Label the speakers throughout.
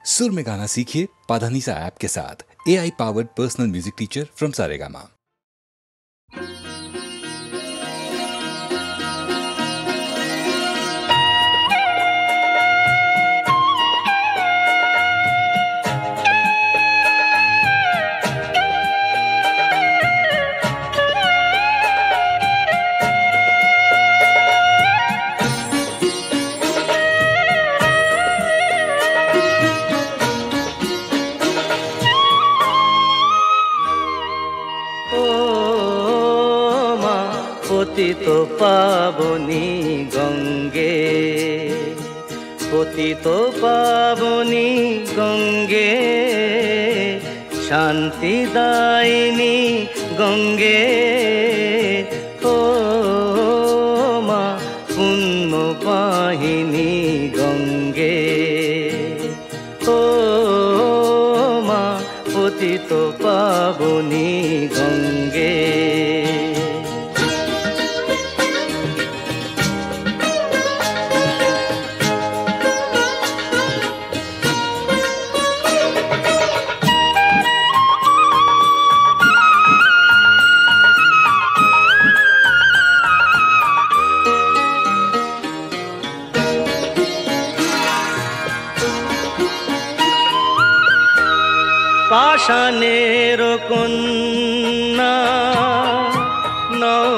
Speaker 1: सुर में गाना सीखिए पाधानीसा ऐप के साथ। AI powered personal music teacher from Saregama.
Speaker 2: পতিত পাবনী গঙ্গে, পতিত পাবনী গঙ্গে, শান্তিদায়িনী গঙ্গে, ও মা পুণ্যবাহিনী গঙ্গে, ও মা পতিত পাবনী গঙ্গে। পাষাণের কন্যা নও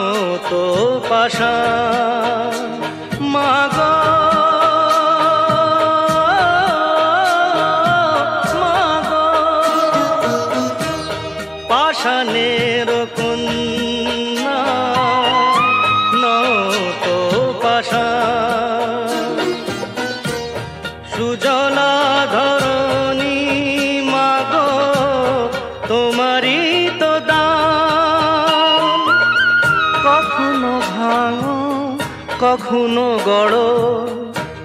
Speaker 2: তো পাষাণ, মাগো মাগো, পাষাণের কন্যা নও তো পাষাণ, সুজলা ধরণী মাগো তোমারই তো দান। কখনো ভাঙো কখনো গড়ো,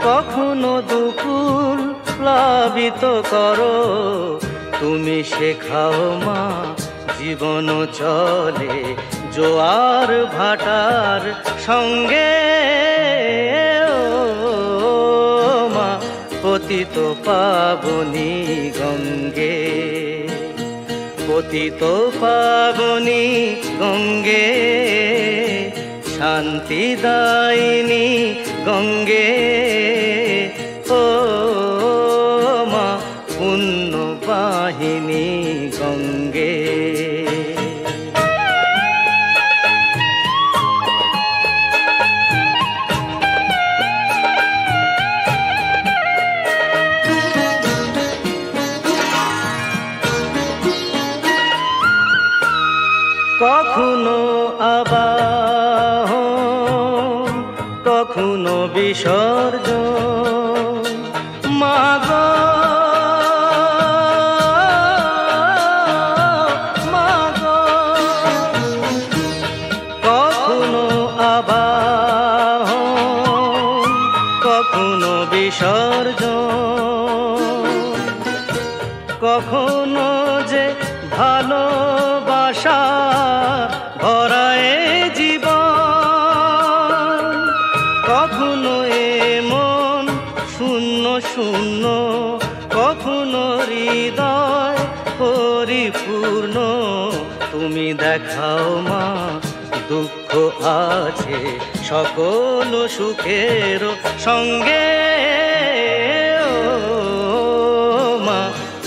Speaker 2: কখনো দুকুল প্লাবিত করো, তুমি শেখাও মা জীবন চলে জোয়ার ভাটার সঙ্গে। ও মা পতিত পাবনী গঙ্গে, পতিত পাবনী গঙ্গে, শান্তিদায়িনী গঙ্গে, ও মা পুণ্যবাহিনী গঙ্গে। কখনো আবাহন কখনো বিসর্জন, মাগো মাগো, কখনো আবাহন কখনো বিসর্জন, কখনো যে ভালোবাসা ভরায় জীবন, কখনো এমন শূন্য শূন্য, কখনো হৃদয় পরিপূর্ণ, তুমি দেখাও মা দুঃখ আছে সকল সুখের সঙ্গে। ও মা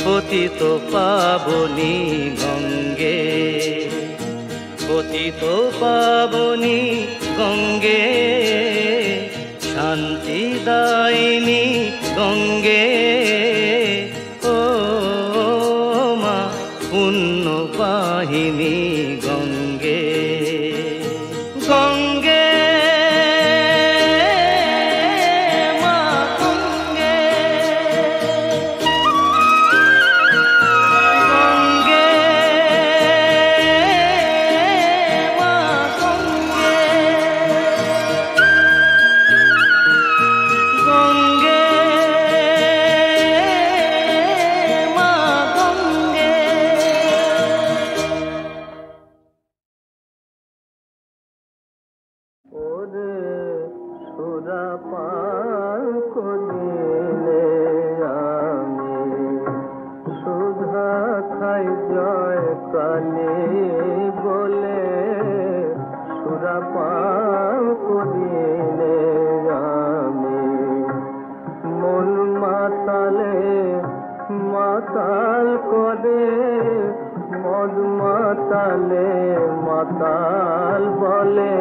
Speaker 2: পতিত পাবনী গঙ্গে, পতিত পাবনী গঙ্গে, শান্তিদায়িনী গঙ্গে, ও মা পুণ্যবাহিনী গঙ্গে। গঙ্গে গঙ্গে
Speaker 3: জয় কালী বলে সুরাপান করিলে আমি মন মাতালে মাতাল করে মদ মাতালে মাতাল বলে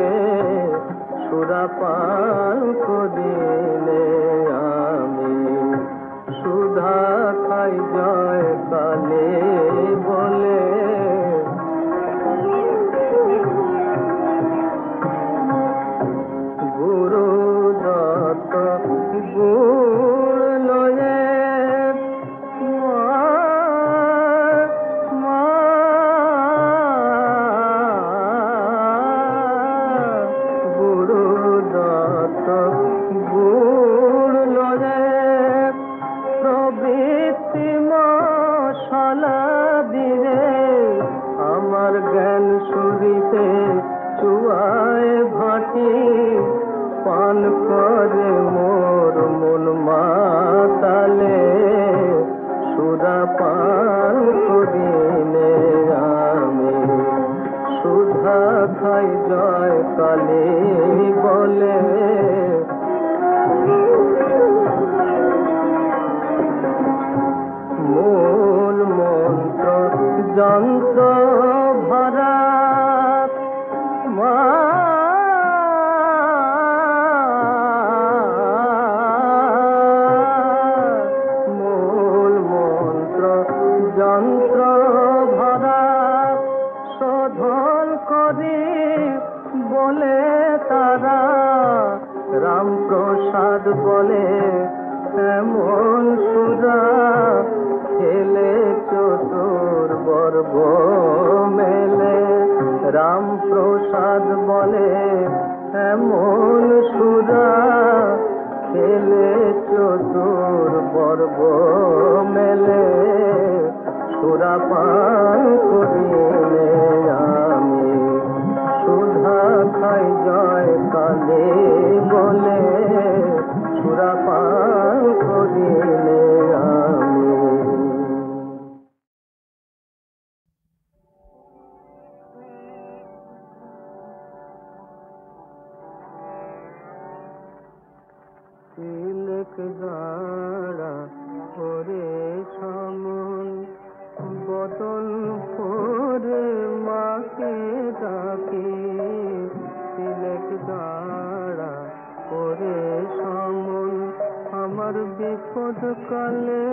Speaker 3: সুরাপান করিলে আমি সুধা খাই জয় কালে বলে গুরু দত্ত গুড় লয়ে গুরু দত্ত গুড় লয়ে প্রবৃত্তি মশলা দিলে আমার জ্ঞান সুরিতে চুয়ায় ভাটি পান করে মোর মন মাতালে সুরা পান করিলে আমি সুধা খাই জয় কালী বলে মূল মন্ত্র যন্ত্র ভরা মূল মন্ত্র যন্ত্র ভরা শোধন করি বলে তারা রামপ্রসাদ বলে এমন সুরা খেলে চতুর বর্গ মেলে রামপ্রসাদ বলে এমন সুরা খেলে চতুর বর্গ মেলে সুরা পান করিলে আমি সুধা খাই জয় কালী বলে সুরা পান করিলে আমি তিলক গাড়া ওরে সমন বদন পরে মাকে ডাকে তিলক গাড়া ওরে সমন আমার বিপদ কালে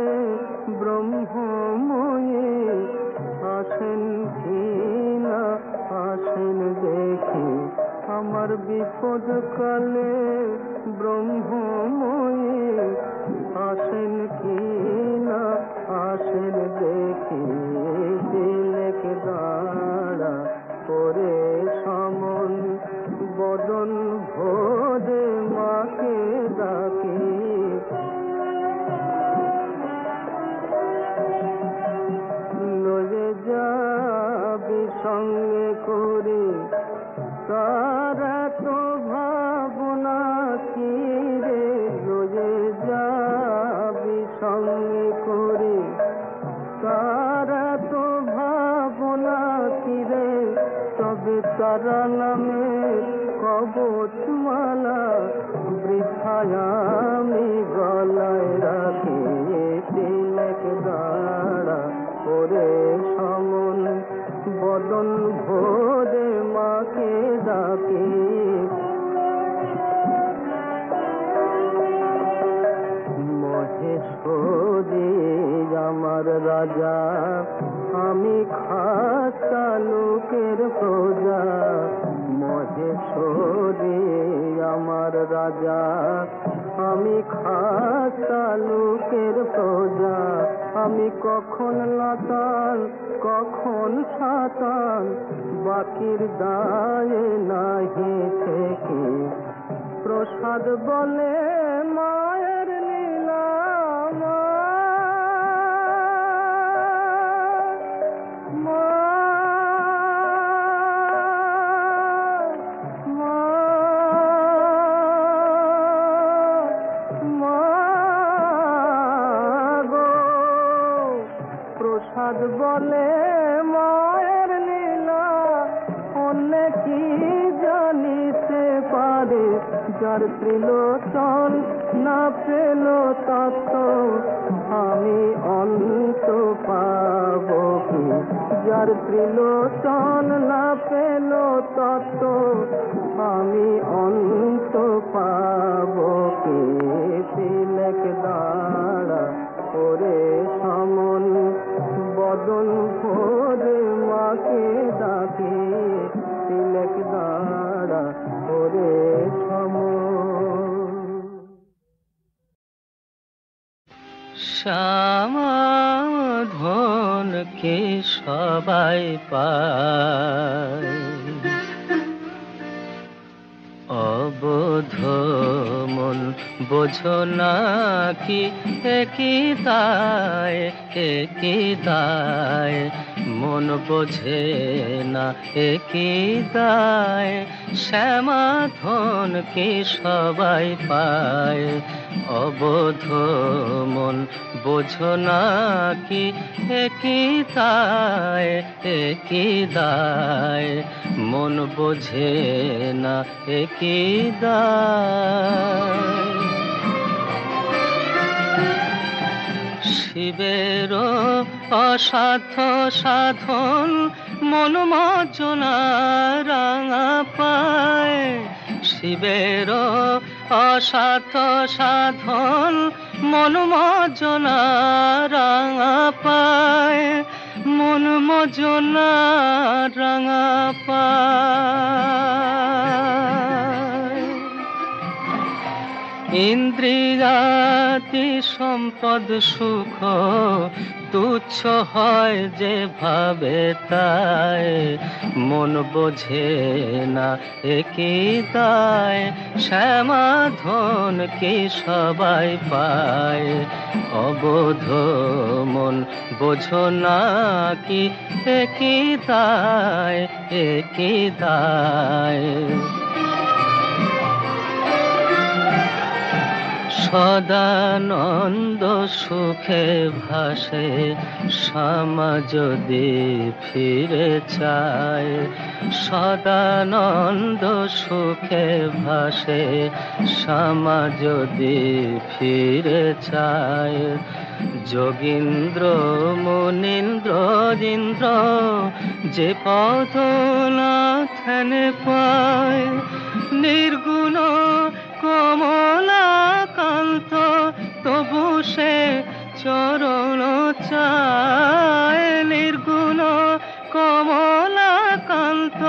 Speaker 3: ব্রহ্মময়ী আসেন কি না আসেন দেখি আমার বিপদ কালে ব্রহ্মময়ী আসেন কি না আসেন দেখি তিলক দাঁড়া করে সমন বদন ভোরে মাকে ডাকি লয়ে যাবি সঙ্গে করে তারা তো ভাবনা কি রে লয়ে যাবি সঙ্গে করে তারা তো ভাবনা কি রে তবে তারা নামে কবচমালা বৃথায় আমি গলায় রাখি তিলক দাঁড়া ওরে সমন বদন ভোরে মাকে ডাকি মহেশ্বরী আমার রাজা আমি খাস্তা লোকের প্রজা মহেশ্বরী আমার রাজা আমি খাস্তা লোকের প্রজা আমি কখন লাতাল কখন সাতাল বাকির দায়ে নাহি থেকে প্রসাদ বলে মায়ের লীলা চাঁদ বলে মায়ের লীলা, অন্য কি জানিতে পারে, যার ত্রিলোচন না পেল তত্ত্ব আমি অন্ত পাব কি, যার ত্রিলোচন না পেল তত্ত্ব আমি অন্ত পাব কি। তিলক দাঁড়া ওরে সমন, বদন ভোরে মাকে ডাকে, তিলক দাঁড়া ওরে সমন।
Speaker 2: শ্যামা ধনকে সবাই পায়, অবোধ মন বোঝো না কি একই দায়, একই দায় মন বোঝে না একই দায়। শ্যামা ধনকে সবাই পায়, অবোধ মন বোঝো না কি একই দায়, একই দায় মন বোঝে না একই দায়। শিবের অসাধ্য সাধন মন মজ্জনা রাঙা পায়, শিবের অসাধ্য সাধন মন মজ্জনা রাঙা পায়, মন মজ্জনা রাঙা পায়। ইন্দ্রিয়াতি সম্পদ সুখ তুচ্ছ হয় যে ভাবে তাই, মন বোঝে না একই দায়। শ্যামা ধনকে সবাই পায়, অবোধ মন বোঝো না কি একই দায়, একই দায়। সদানন্দ সুখে ভাসে শ্যামা যদি ফিরে চায়, সদানন্দ সুখে ভাসে শ্যামা যদি ফিরে চায়। যোগীন্দ্র মুনীন্দ্র ইন্দ্র যে পদ না ধ্যানে পায়, নির্গুণ কমলাকান্ত তবু সে চরণ চায়, নির্গুণ কমলাকান্ত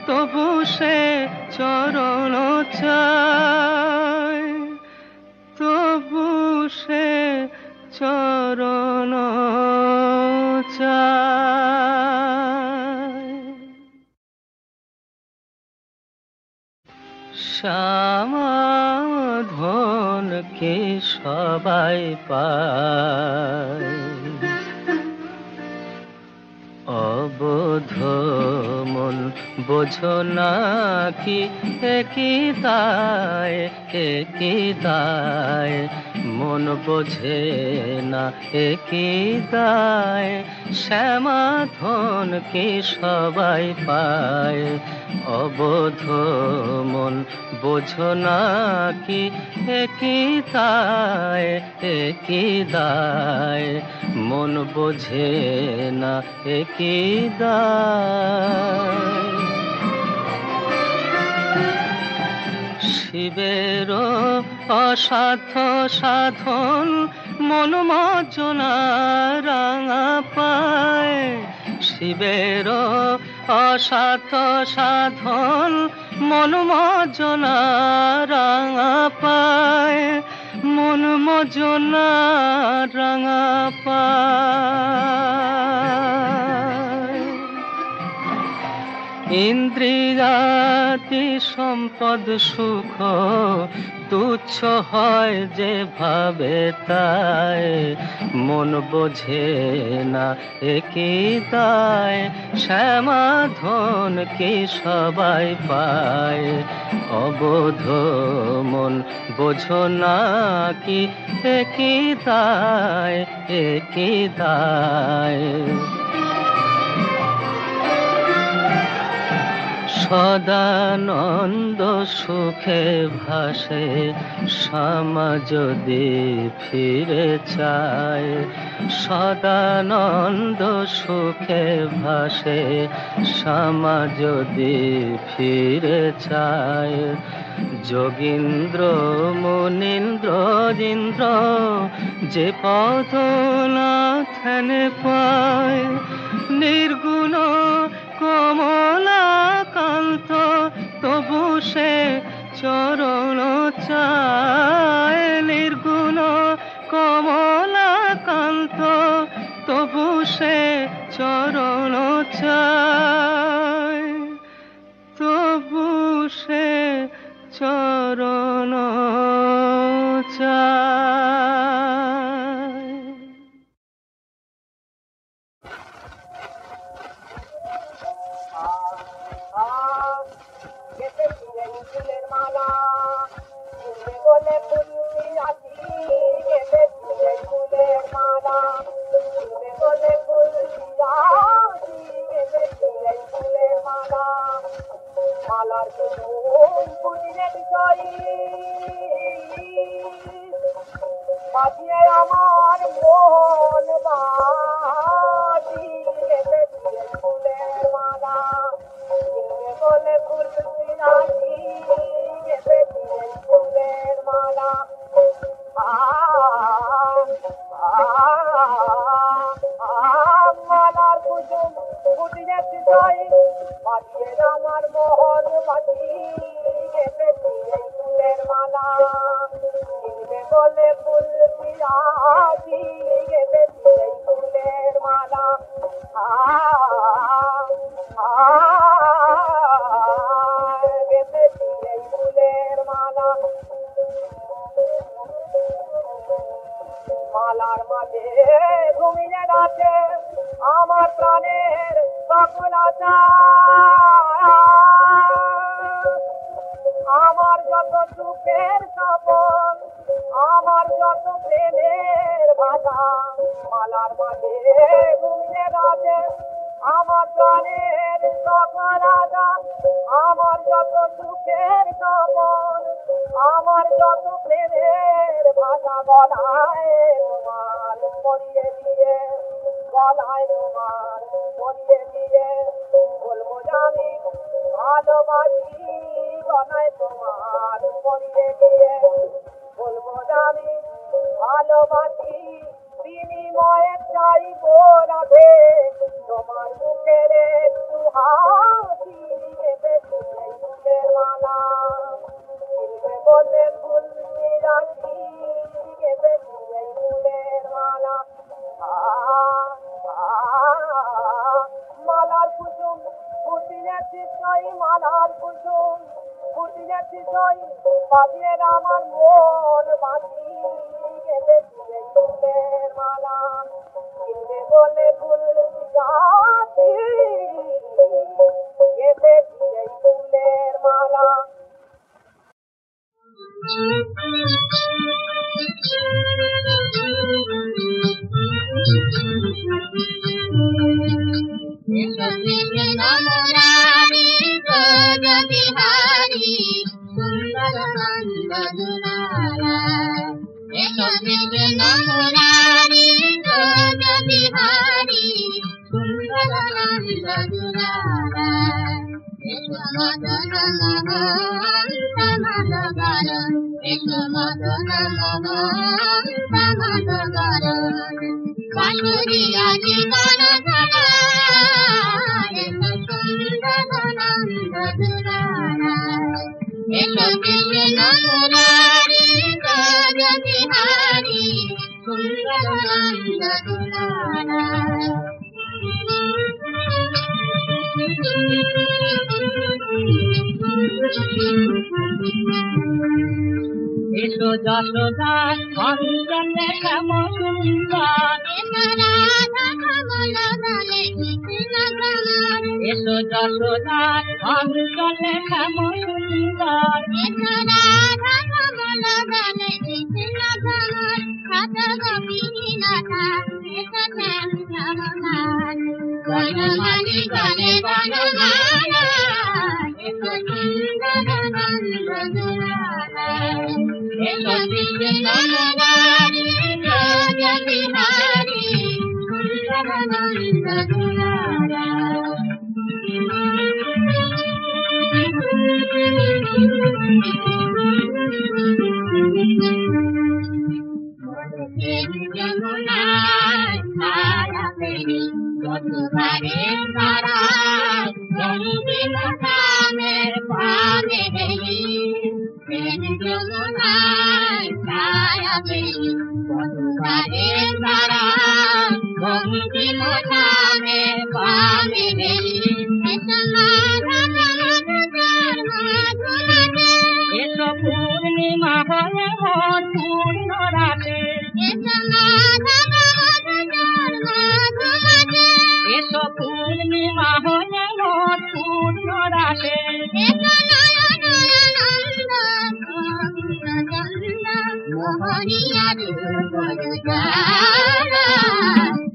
Speaker 2: তবু সে চরণ চায়, তবু সে চরণ চায়। শ্যামা ধনকে সবাই পায়, অবোধ মন বোঝো না কি একই দায়, একই দায় মন বোঝে না একই দায়। শ্যামা ধনকে সবাই পায়, অবোধ মন বোঝো না কি একই দায়, একই দায় মন বোঝে না একই দায়। শিবের অসাধ্য সাধন মন মজ্জনা রাঙা পায়, শিবের অসাধ্য সাধন মন মজ্জনা রাঙা পায়, মন মজ্জনা রাঙা পায়। ইন্দ্রিয়াতি সম্পদ সুখ তুচ্ছ হয় যে ভাবে তাই মন বোঝে না একই দায় শ্যামাধন কি সবাই পায় অবোধ মন বোঝো না কি একই দায় একই দায় সদানন্দ সুখে ভাসে শ্যামা যদি ফিরে চায় সদানন্দ সুখে ভাসে শ্যামা যদি ফিরে চায় যোগীন্দ্র মুনীন্দ্র ইন্দ্র যে পদ না ধ্যানে পায় নির্গুণ কমলাকান্ত তবু সে চরণ চায় নির্গুণ কমলাকান্ত তবু সে চরণ চায় তবু সে চরণ চায়
Speaker 3: ফুলের মালা বলে ফুলটি আছি গেলে ফুলের মালা বলে ফুলটি আছি গেলে ফুলের মালা মালার ফুলের বিষয় বাজিয়ে আমার মন বাজি গেলে ফুলের মালা বলে ফুলটি আছি গেলে ফুলের মালা মালার কুসুম ফুটিয়ে বিষয় বাজিয়ে আমার মোহন বাজি গেলে ফুলের মালা বলে ফুল পিয়াজি গেলে ফুলের মালা গেলে ফুলের মালা মালার মাঝে ঘুমিয়ে রাতে আমার প্রাণের সকলতা আমার যত সুখের সপন আমার যত প্রেমের ভাষা মালার মাঝে ঘুমিয়ে রাতে আমার প্রাণের সকলতা আমার যত সুখের সপন আমার যত প্রেমের ভাষা গলায় তোমার পরিয়ে দিয়ে গলায় তোমার পরিয়ে দিয়ে বলবো আমি ভালোবাসি গলায় তোমার পরিয়ে দিয়ে বলবো আমি ভালোবাসি বিনিময়ে চাইবো রাধে তোমার মুখের একটু হাসি গেলে ফুলের মালা বলে ফুল রাখি গেলে ফুলের মালা মালার কুসুম ফুটিয়ে চিত্রই মালার কুসুম ফুটিয়ে চিত্রই বাজিয়ে আমার মন বাঁচি গেলে ফুলের মালা বলে ফুল যাচ্ছি গেলে ফুলের মালা
Speaker 4: বিহারি সুন্দর নন্দ দুলারা নমরারি বিহারি সুন্দর নন্দ দুলারা মদন মোহন সমাদর মদন মোহন সমাদর বাসুরিয়া জীবন সুন্দর নন্দ দুলারা কৃষ্ণ মুরারি ব্রজ বিহারি সুন্দর নন্দ দুলারা
Speaker 3: এসো যশোদা অঞ্চলে শ্যাম সুন্দর, এসো যশোদা অঞ্চলে শ্যাম সুন্দর,
Speaker 4: বনমালী গলে বনমালা, এসো সুন্দর নন্দ দুলালা, এসো কৃষ্ণ মুরারি ব্রজ বিহারী, সুন্দর নন্দ দুলালা। যমুনায় তারা পেরি যদুবারে তারা, রঙ্গিন কামের পানে হেলি, যমুনায় তারা পেরি যদুবারে তারা, রঙ্গিন কামের পানে হেলি,
Speaker 3: এসো পূর্ণিমা হয়ে ভোর পূর্ণ রাতে, এসো পূর্ণিমা হয়ে ভোর পূর্ণ রাতে,
Speaker 4: মোহনিয়া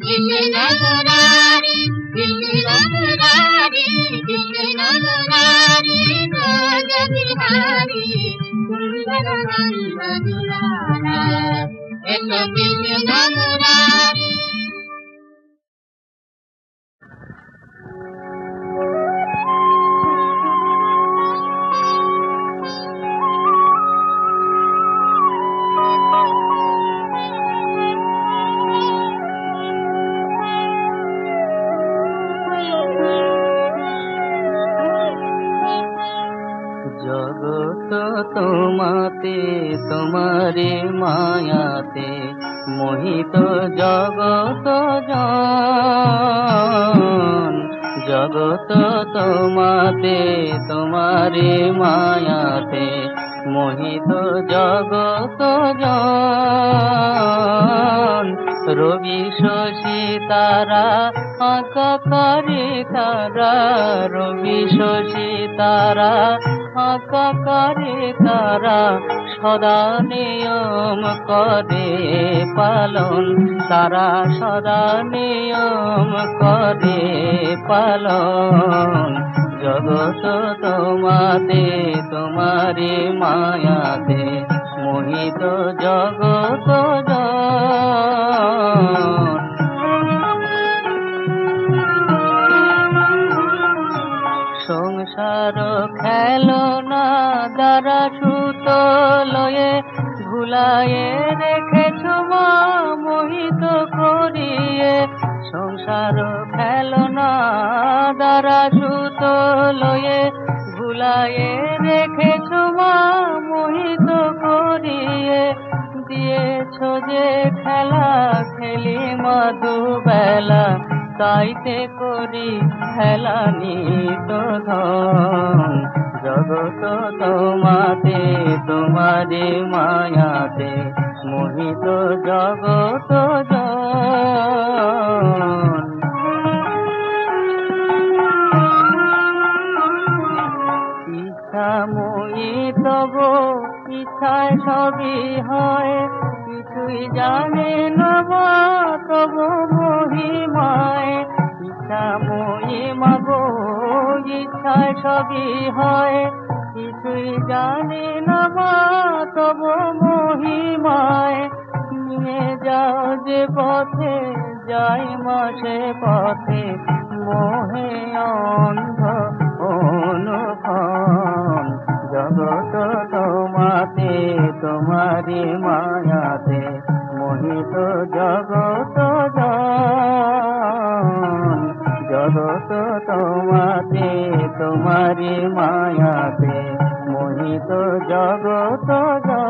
Speaker 4: কৃষ্ণ মুরারি, কৃষ্ণ মুরারি, কৃষ্ণ মুরারি ব্রজ বিহারী, সুন্দর নন্দ দুলালা, এসো কৃষ্ণ মুরারি।
Speaker 2: জগত তোমাতে তোমারে মায়াতে মোহিত জগত জন, জগত তোমাতে তোমারে মায়াতে মোহিত জগত জন, রবি শশী তারা আঁকা করে তারা, রবি শশী তারা আঁকা করে তারা, সদা নিয়ম করে পালন, তারা সদা নিয়ম করে পালন, জগত তোমাতে তোমারে মায়াতে মোহিত জগত জন। সংসার খেলনা দ্বারা সুত লয়ে ভুলায়ে রেখেছ মা মোহিত করিয়ে, সংসার খেলনা দ্বারা সুত লয়ে ভুলায়ে রেখেছ মা মোহিত করিয়ে, দিয়েছ যে খেলা খেলি মধু বেলা, তাইতে করি খেলা নিত ধন, জগত তোমাতে তোমারে মায়াতে মোহিত জগত জন। ইচ্ছা মই তব ইচ্ছায় সবই হয়, কিছুই জানে না মা তব মহিমায়, ইচ্ছা মই মাগো ইচ্ছায় সবই হয়, কিছুই জানে না মা তব মহিমায়, নিয়ে যাও যে পথে যাই মাসে পথে, মোহে অন্ধ অনুক্ষণ, জগত তোমাতে তোমারি মায়াতে মোহিত জগত জন, জগত তোমাতে তোমারি মায়াতে মোহিত জগত জন।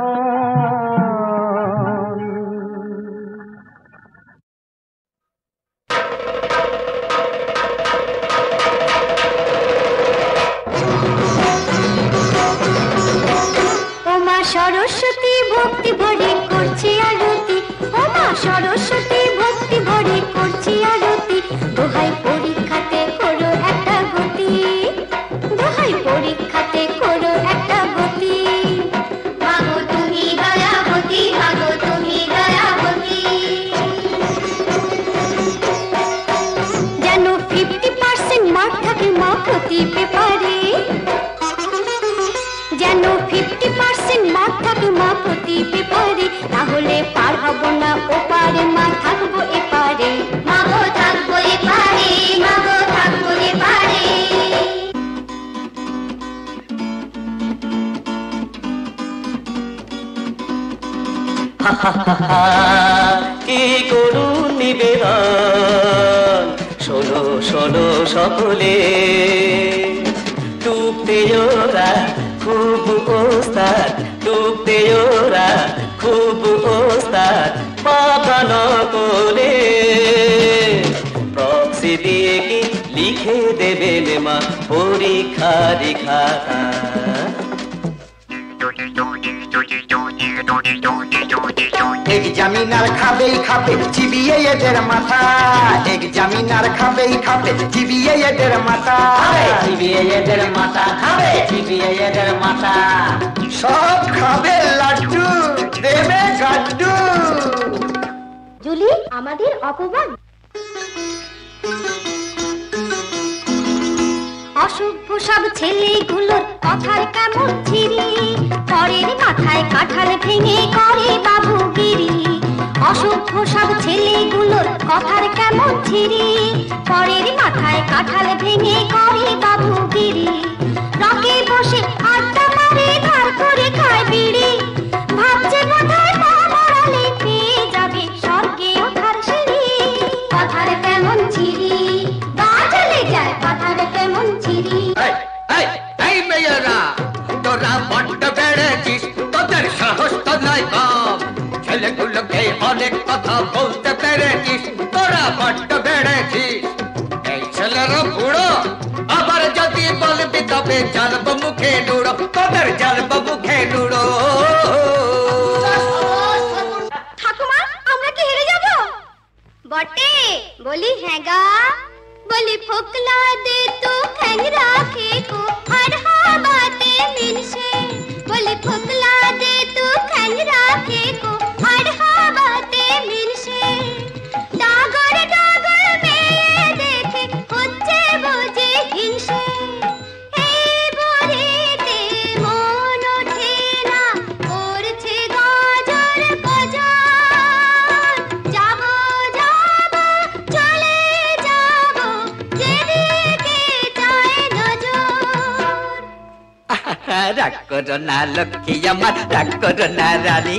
Speaker 5: সরস্বতী
Speaker 4: মা প্রতি পেপারে, যেন 50% মার্ক থাকে মা প্রতি পেপারে, তাহলে পার হব না ওপারে, মা থাকবো এপারে, মা গো থাকবো এপারে, মা গো থাকবো এপারে।
Speaker 5: কি করুন নিবেদন, শোনো শোনো সকলে, ডুবতে ওরা খুব ওস্তাদ, ডুবতে ওরা খুব ওস্তাদ, পাকানো করে প্রক্সি দিয়ে কি লিখে দেবেন মা পরীক্ষার খাতা।
Speaker 6: এক্সামিনার খাবেই খাবে চিবিয়ে এদের মাথা, এক্সামিনার খাবেই খাবে চিবিয়ে এদের মাথা,
Speaker 2: চিবিয়ে এদের মাথা খাবে, চিবিয়ে এদের মাথা,
Speaker 6: সব খাবে লাড্ডু দেবে গাড্ডু।
Speaker 4: জুলি আমাদের অপমান, অসভ্য সব ছেলেগুলোর কথার কেমন ছিরি, পরের মাথায় কাঁঠাল ভেঙে করে বাবুগিরি। অসভ্য সব ছেলেগুলোর কথার কেমন ছিরি, পরের মাথায় কাঁঠাল ভেঙে করে বাবুগিরি। রকে বসে আড্ডা মারে ধার করে খায় বিড়ি, ভাবছে বোধহয় মা মরালে পেয়ে যাবে স্বর্গে ওঠার সিঁড়ি। কথার কেমন ছিরি, গা জ্বলে যায় কথার কেমন ছিরি।
Speaker 6: এই মেয়েরা তোরা বড্ড বেড়েছিস, তোদের সাহস তো নয় কম, ছেলেগুলোকে অনেক কথা বলতে পেরেছিস, তোরা বড্ড বেড়েছিস। এই ছেলেরা বুড়ো, আবার যদি বলবি তবে জ্বালবো মুখে নুড়ো, তোদের জ্বালবো মুখে নুড়ো।
Speaker 4: ঠাকুমা আমরা কি হেরে যাব? বটে বলি হ্যাঁ গা, বলি ফোকলা দে তো খ্যাং রাখে কো হর হাওয়াতে মিলছে, বলি ফোকলা দে তো খ্যাং রাখে কো হর হাওয়াতে মিলছে। ডাগর ডাগর মেয়ে দেখে হচ্ছে বুঝি হিংসে, এই বরেতে মন ওঠে না করছে গাজর বাজার। যাব যাব চলে যাব যেদিকে যায় নজর।
Speaker 5: রাগ করো না লক্ষ্মী আমার, রাগ করো না রানী,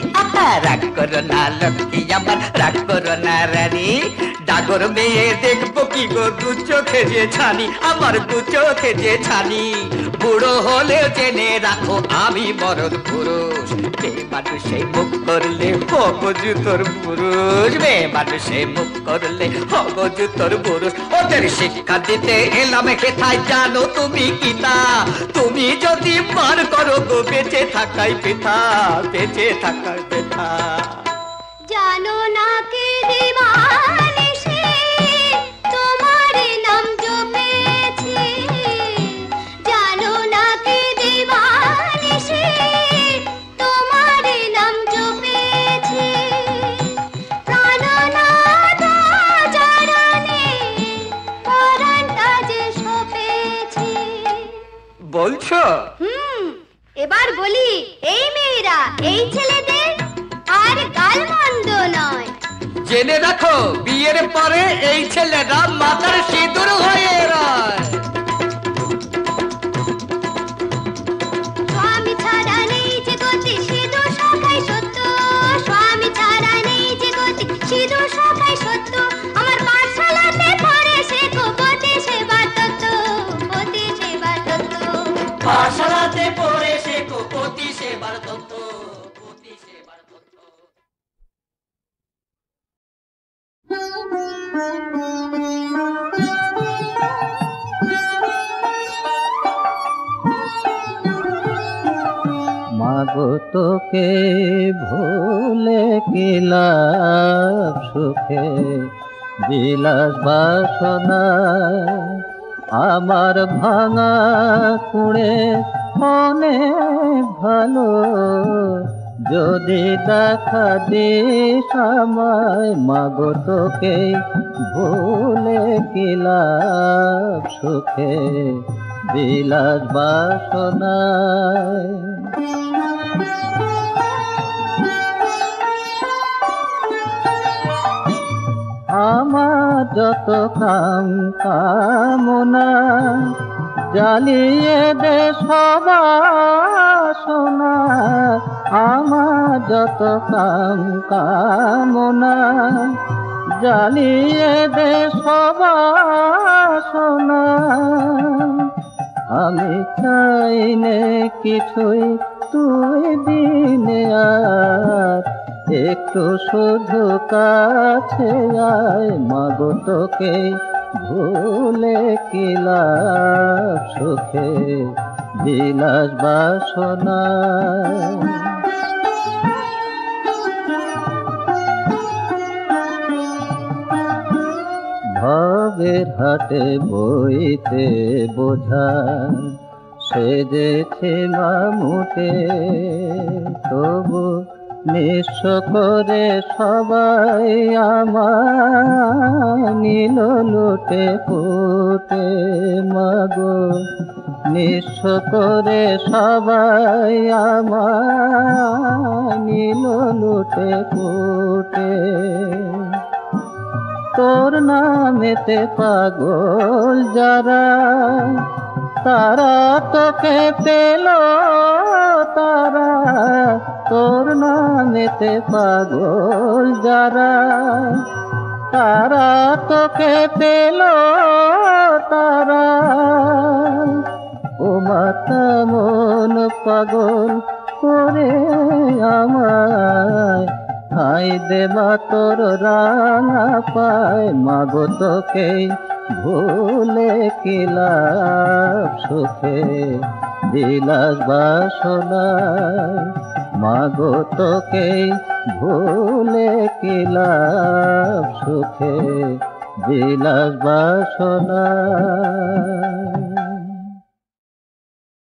Speaker 5: রাগ করো না লক্ষ্মী আমার, রাগ করো না রানী। ডাগর মেয়ে দেখবো কি গো দু চোখে যে ছানি, আমার দু চোখে যে ছানি। বুড়ো হলেও জেনে রাখো আমি মরদ পুরুষ, মেয়ে মানুষে মুখ করলে হব জুতোর পুরুষ, মেয়ে মানুষে মুখ করলে হব জুতোর পুরুষ। ওদের শিক্ষা দিতে এলাম হেথায়, জানো তুমি কি তা? তুমি যদি মার করো গো বেঁচে থাকাই পেথা, বেঁচে থাকাই পেথা।
Speaker 4: জানো না কে দিবানিশি তোমার নাম জপেছি, জানো না কে দিবানিশি তোমার নাম জপেছি। প্রাণনাথ জারানে পরাণটা যে সপেছি।
Speaker 5: বলছো?
Speaker 4: এবার বলি এই মেয়েরা এই ছেলেদের আর গালমন্দ নয়।
Speaker 5: জেনে রাখো বিয়ের পরে এই ছেলেরা মাথার সিঁদুর হয়ে রয়।
Speaker 4: স্বামী ছাড়া নেই যে গতি সিঁদুর সখাই সত্য, স্বামী ছাড়া নেই যে গতি সিঁদুর সখাই সত্য। আমার পাঠশালাতে পড়ে শেখো পতি সেবার তত্ত্ব, পতি সেবার তত্ত্ব।
Speaker 5: পাঠশালাতে পড়ে শেখো পতি সেবার তত্ত্ব, পতি সেবার তত্ত্ব।
Speaker 2: মাগো তোকে ভুলে কি লাভ, সুখে বিলাস বাসনা আমার ভাঙা কুড়ে অনেক ভালো। যদি দেখা দিস আমায়, মাগো তোকে
Speaker 7: ভুলে কি লাভ সুখে বিলাস বাসনায়। আমার যত কাম কামনা জ্বালিয়ে দে সবাসনা, আমার যত কাম কামনা জ্বালিয়ে দে সবাসনা। আমি চাই নে কিছুই তুই দিনে আর একটু শুধু কাছে আয় মাগো তোকে ভুলে কি লাভ সুখে বিলাস বাসনায়। ভবের হাটে বইতে বোঝা সেজেছে মামুটে, তবু নিঃস্ব করে সবাই আমার নিল লুটে পুটে মাগো, নিঃস্ব করে সবাই আমার নিল লুটে পুটে। তোর নামেতে পাগল যারা তারা তোকে পেল তারা, তোর নামেতে পাগল যারা তারা তোকে পেল তারা। ও মাতা মন পাগল করে আমায়, হাই দেবা তোর রাঙা পায় মাগো তোকে ভুলে কি লাভ সুখে বিলাস বাসনায়। মাগো তোকে ভুলে কি লাভ সুখে বিলাস বাসনায়।